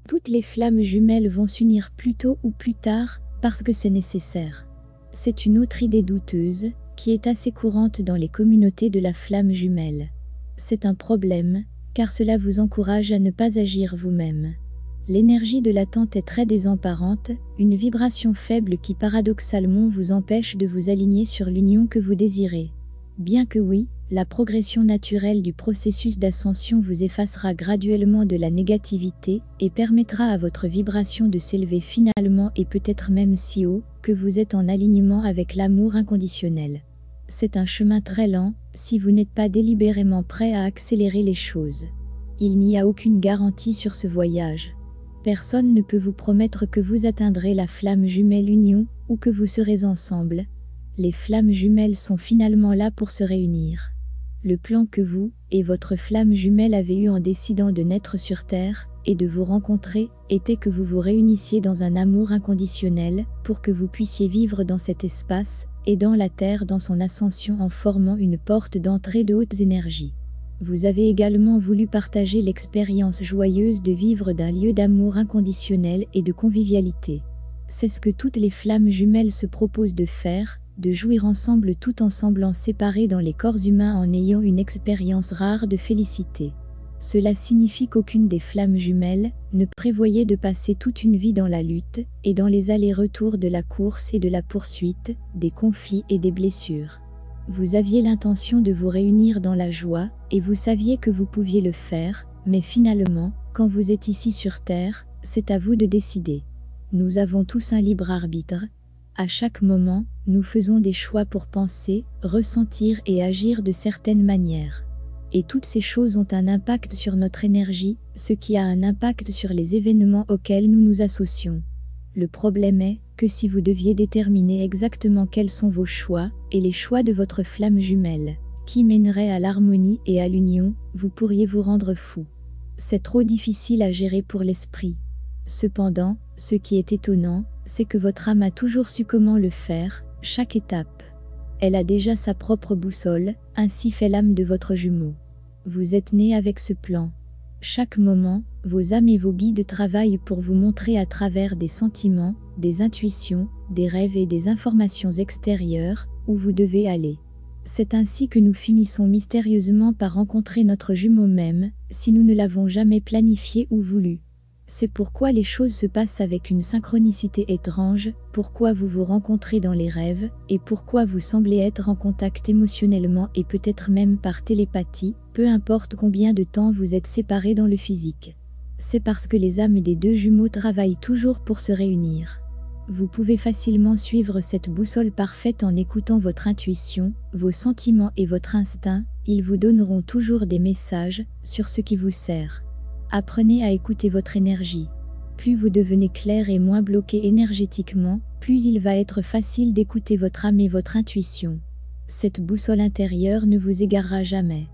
Toutes les flammes jumelles vont s'unir plus tôt ou plus tard, parce que c'est nécessaire. C'est une autre idée douteuse, qui est assez courante dans les communautés de la flamme jumelle. C'est un problème, car cela vous encourage à ne pas agir vous-même. L'énergie de l'attente est très désemparante, une vibration faible qui paradoxalement vous empêche de vous aligner sur l'union que vous désirez. Bien que oui, la progression naturelle du processus d'ascension vous effacera graduellement de la négativité et permettra à votre vibration de s'élever finalement et peut-être même si haut que vous êtes en alignement avec l'amour inconditionnel. C'est un chemin très lent, si vous n'êtes pas délibérément prêt à accélérer les choses. Il n'y a aucune garantie sur ce voyage. Personne ne peut vous promettre que vous atteindrez la flamme jumelle union ou que vous serez ensemble. Les flammes jumelles sont finalement là pour se réunir. Le plan que vous et votre flamme jumelle avez eu en décidant de naître sur Terre et de vous rencontrer était que vous vous réunissiez dans un amour inconditionnel pour que vous puissiez vivre dans cet espace et dans la Terre dans son ascension en formant une porte d'entrée de hautes énergies. Vous avez également voulu partager l'expérience joyeuse de vivre d'un lieu d'amour inconditionnel et de convivialité. C'est ce que toutes les flammes jumelles se proposent de faire, de jouir ensemble tout en semblant séparés dans les corps humains en ayant une expérience rare de félicité. Cela signifie qu'aucune des flammes jumelles ne prévoyait de passer toute une vie dans la lutte et dans les allers-retours de la course et de la poursuite, des conflits et des blessures. Vous aviez l'intention de vous réunir dans la joie, et vous saviez que vous pouviez le faire, mais finalement, quand vous êtes ici sur Terre, c'est à vous de décider. Nous avons tous un libre arbitre. À chaque moment, nous faisons des choix pour penser, ressentir et agir de certaines manières. Et toutes ces choses ont un impact sur notre énergie, ce qui a un impact sur les événements auxquels nous nous associons. Le problème est que si vous deviez déterminer exactement quels sont vos choix et les choix de votre flamme jumelle, qui mènerait à l'harmonie et à l'union, vous pourriez vous rendre fou. C'est trop difficile à gérer pour l'esprit. Cependant, ce qui est étonnant, c'est que votre âme a toujours su comment le faire, chaque étape. Elle a déjà sa propre boussole, ainsi fait l'âme de votre jumeau. Vous êtes né avec ce plan. Chaque moment, vos âmes et vos guides travaillent pour vous montrer à travers des sentiments, des intuitions, des rêves et des informations extérieures, où vous devez aller. C'est ainsi que nous finissons mystérieusement par rencontrer notre jumeau même, si nous ne l'avons jamais planifié ou voulu. C'est pourquoi les choses se passent avec une synchronicité étrange, pourquoi vous vous rencontrez dans les rêves, et pourquoi vous semblez être en contact émotionnellement et peut-être même par télépathie, peu importe combien de temps vous êtes séparés dans le physique. C'est parce que les âmes des deux jumeaux travaillent toujours pour se réunir. Vous pouvez facilement suivre cette boussole parfaite en écoutant votre intuition, vos sentiments et votre instinct, ils vous donneront toujours des messages sur ce qui vous sert. Apprenez à écouter votre énergie. Plus vous devenez clair et moins bloqué énergétiquement, plus il va être facile d'écouter votre âme et votre intuition. Cette boussole intérieure ne vous égarera jamais.